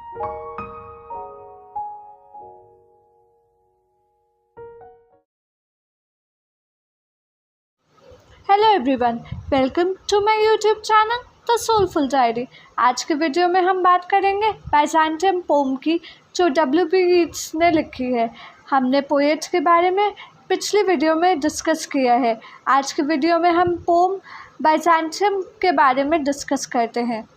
Hello everyone, welcome to my YouTube channel the soulful diary. आज के video में हम बात करेंगे बाइजेंटियम पोम की, जो ईट्स ने लिखी है। हमने पोएट्स के बारे में पिछली वीडियो में डिस्कस किया है। आज के वीडियो में हम पोम बाइजेंटियम के बारे में डिस्कस करते हैं।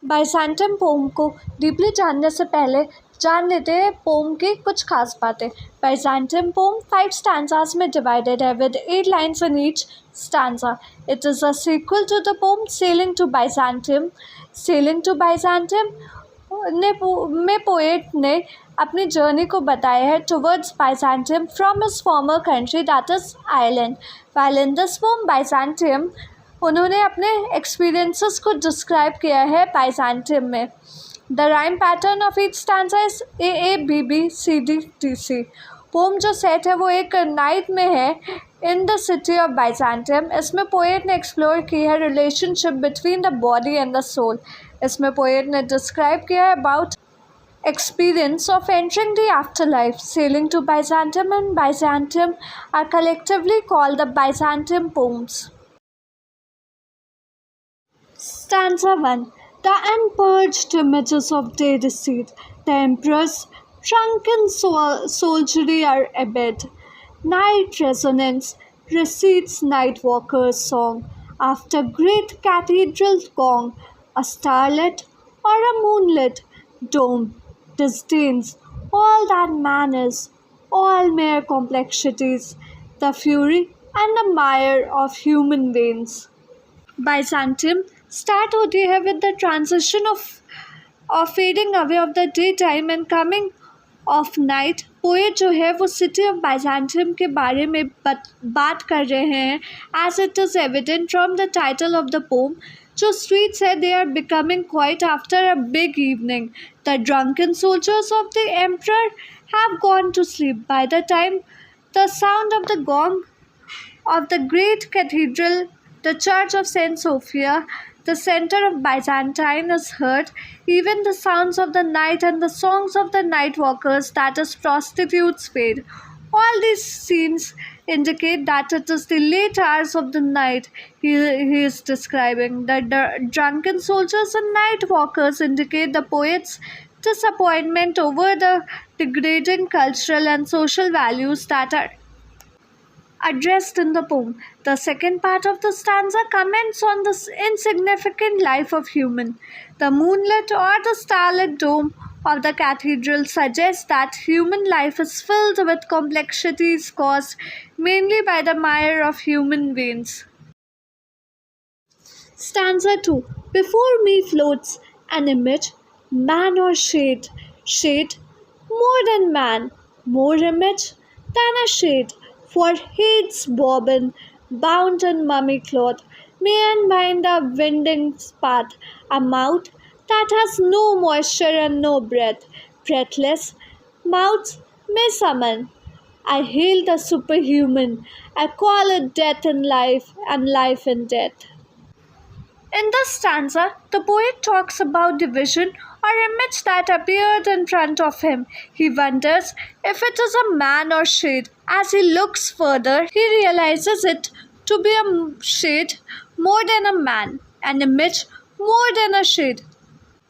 बाइजेंटियम पोम को डीपली जानने से पहले जान लेते हैं पोम की कुछ खास बातें। Byzantium poem 5 stanzas में divided है with 8 lines in each stanza. It is a sequel to the poem Sailing to Byzantium. Sailing to Byzantium में पोएट ने अपनी जर्नी को बताया है towards Byzantium from his former country, that is Ireland. While in this poem Byzantium, उन्होंने अपने experiences को describe किया है बाइजेंटियम में। The rhyme pattern of each stanza is A A B B C D T C. Poem जो set है वो एक नाइट में है in the city of Byzantium. इसमें पोएट ने एक्सप्लोर की है relationship between the body and the soul. इसमें पोएट ने डिस्क्राइब किया है about experience of entering the afterlife. Sailing to Byzantium and Byzantium are collectively called the Byzantium poems. Stanza 1. The unpurged images of day recede. The emperor's drunken soldiery are abed. Night resonance recedes night walker's song. After great cathedral gong, a starlit or a moonlit dome disdains all that man is, all mere complexities, the fury and the mire of human veins. Byzantium start होती है with the transition of fading away of the day time and coming of night. Poet जो है वो city of Byzantium के बारे में बात कर रहे हैं। As it is evident from the title of the poem, जो स्ट्रीट्स है they are becoming quite after a big evening. The drunken soldiers of the emperor have gone to sleep by the time the sound of the gong of the great cathedral, the church of Saint Sophia, the center of Byzantine, is heard. Even the sounds of the night and the songs of the night walkers, that is prostitutes, fade. All these scenes indicate that it is the late hours of the night he is describing. The drunken soldiers and night walkers indicate the poet's disappointment over the degrading cultural and social values that are addressed in the poem. The second part of the stanza comments on the insignificant life of human. The moonlit or the starlit dome of the cathedral suggests that human life is filled with complexities caused mainly by the mire of human veins. Stanza 2. Before me floats an image, man or shade, shade more than man, more image than a shade. For Yeats' bobbin, bound in mummy cloth, may unwind a winding path, a mouth that has no moisture and no breath, breathless mouths may summon. I hail the superhuman, I call it death in life and life in death. In this stanza, the poet talks about the vision or image that appeared in front of him. He wonders if it is a man or shade. As he looks further, he realizes it to be a shade more than a man, an image more than a shade.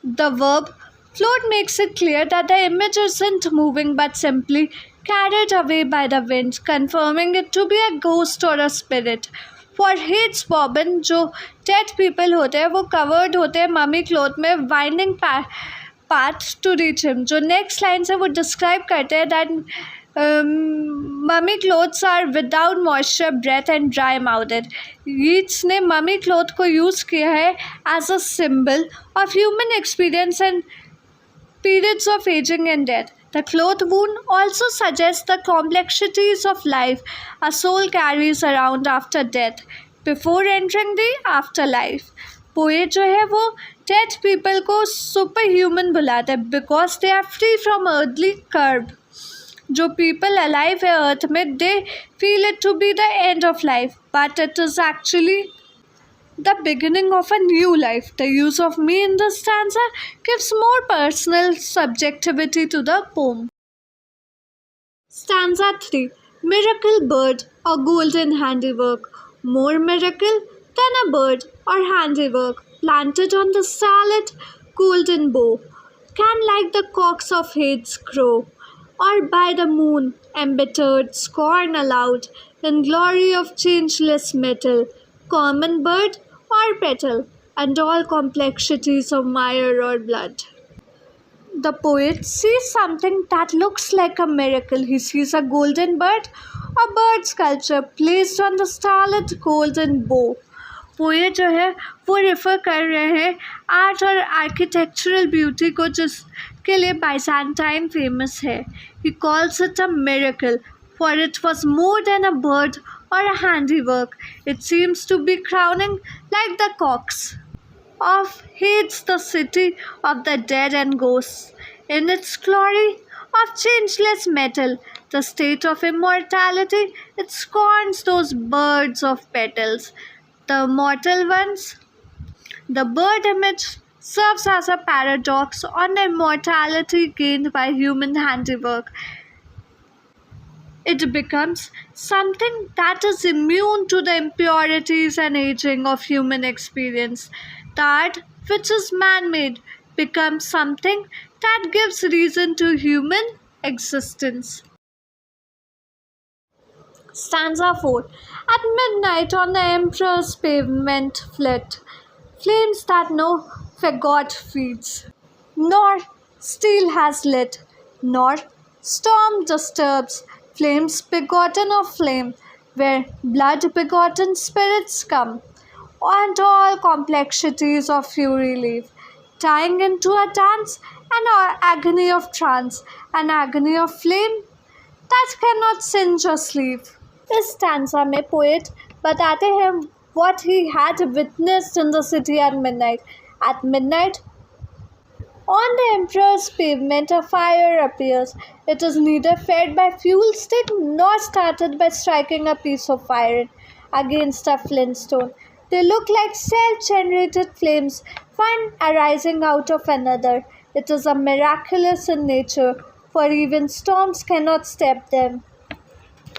The verb float makes it clear that the image isn't moving but simply carried away by the wind, confirming it to be a ghost or a spirit. For Yeats' bobbin, जो dead people होते हैं वो covered होते हैं mummy cloth में, winding path to reach him. जो next line से वो डिस्क्राइब करते हैं that mummy cloths are without moisture, breath and dry mouthed. Yeats ने ममी क्लोथ को यूज़ किया है as a symbol of human experience and periods of aging and death. The cloth wound also suggests the complexities of life a soul carries around after death, before entering the afterlife. Poet जो है वो dead people को super human बुलाते हैं because they are free from earthly curb. जो people alive है earth में, they feel it to be the end of life, but it is actually the beginning of a new life. The use of me in the stanza gives more personal subjectivity to the poem. Stanza 3. Miracle bird or golden handiwork. More miracle than a bird or handiwork planted on the starlit golden bow. Can like the cocks of Hades crow, or by the moon embittered scorn aloud, in glory of changeless metal, common bird or petal, and all complexities of mire or blood. The poet sees something that looks like a miracle. He sees a golden bird, a bird sculpture placed on the starlit golden bow. Poet जो है वो refer कर रहे हैं art और architectural beauty को जिसके लिए बाइजेंटाइन फेमस है. He calls it a miracle for it was more than a bird or a handiwork. It seems to be crowning like the cocks of Hades, the city of the dead and ghosts, in its glory of changeless metal, the state of immortality. It scorns those birds of petals, the mortal ones. The bird image serves as a paradox on the immortality gained by human handiwork. It becomes something that is immune to the impurities and aging of human experience. That which is man-made becomes something that gives reason to human existence. Stanza 4. At midnight on the emperor's pavement flit flames that no fagot feeds, nor steel has lit, nor storm disturbs, flames begotten of flame, where blood-begotten spirits come, and all complexities of fury leave, tying into a dance an agony of trance, an agony of flame that cannot singe or sleeve. इस stanza में poet बताते हैं what he had witnessed in the city at midnight. At midnight, on the emperor's pavement, a fire appears. It is neither fed by fuel stick nor started by striking a piece of iron against a flint stone. They look like self-generated flames, one arising out of another. It is a miraculous in nature, for even storms cannot step them.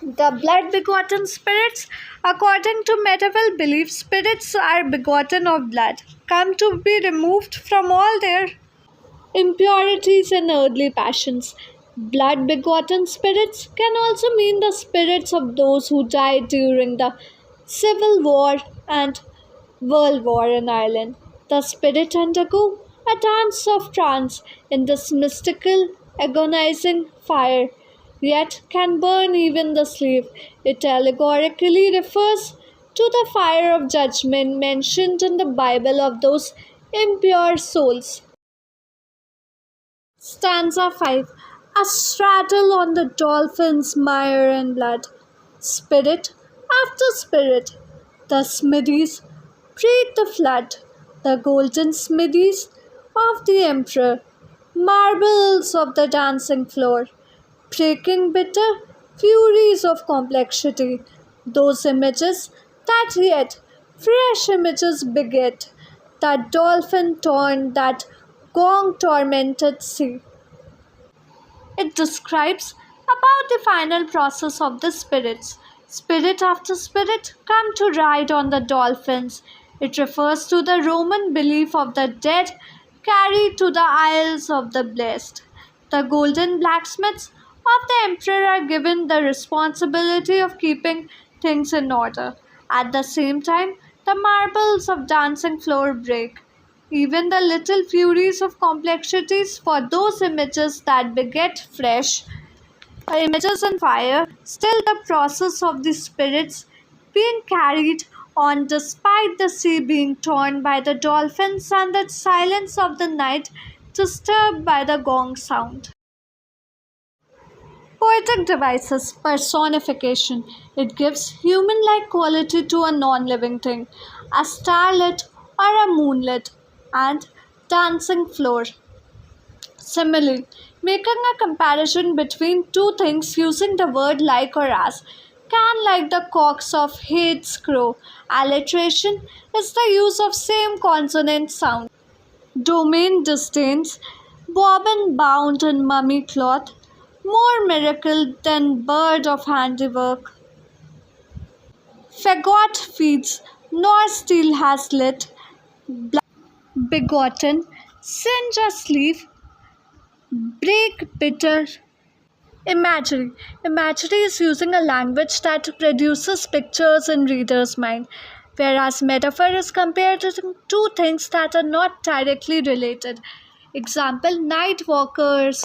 The blood-begotten spirits, according to medieval belief, spirits are begotten of blood, come to be removed from all their impurities and earthly passions. Blood-begotten spirits can also mean the spirits of those who died during the Civil War and World War in Ireland. The spirit undergo a dance of trance in this mystical, agonizing fire, yet can burn even the slave. It allegorically refers to the fire of judgment mentioned in the Bible of those impure souls. Stanza 5. A straddle on the dolphin's mire and blood. Spirit after spirit, the smithies breed the flood, the golden smithies of the emperor, marbles of the dancing floor, breaking bitter furies of complexity, those images that yet fresh images beget, that dolphin torn, that gong tormented sea. It describes about the final process of the spirits. Spirit after spirit come to ride on the dolphins. It refers to the Roman belief of the dead carried to the Isles of the Blessed. The golden blacksmiths of the emperor are given the responsibility of keeping things in order. At the same time, the marbles of dancing floor break. Even the little furies of complexities for those images that beget fresh images in fire, still the process of the spirits being carried on despite the sea being torn by the dolphins and the silence of the night disturbed by the gong sound. Poetic devices, personification. It gives human-like quality to a non-living thing, a starlit or a moonlit and dancing floor. Similarly, making a comparison between two things using the word like or as. can like the cocks of Yeats' crow. Alliteration is the use of same consonant sound. Domain disdains, bobbin bound in mummy cloth, more miracle than bird of handiwork. Fagot feeds, nor steel has lit, begotten, singe a sleeve, break bitter. Imagery. Imagery is using a language that produces pictures in reader's mind, whereas metaphor is compared to two things that are not directly related. Example, night walkers.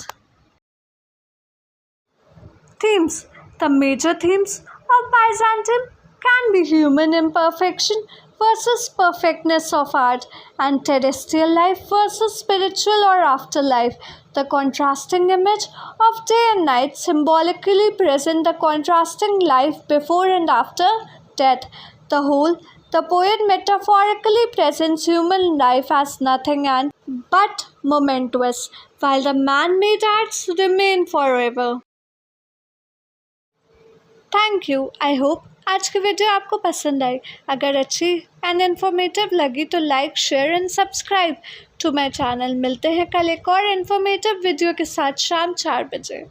Themes. The major themes of Byzantium can be human imperfection versus perfectness of art, and terrestrial life versus spiritual or afterlife. The contrasting image of day and night symbolically present the contrasting life before and after death. The whole, the poet metaphorically presents human life as nothing and but momentous, while the man-made arts remain forever. Thank you. I hope आज की video आपको पसंद आई। अगर अच्छी and informative लगी तो like share and subscribe to my channel. मिलते हैं कल एक और इन्फॉर्मेटिव वीडियो के साथ शाम 4 बजे।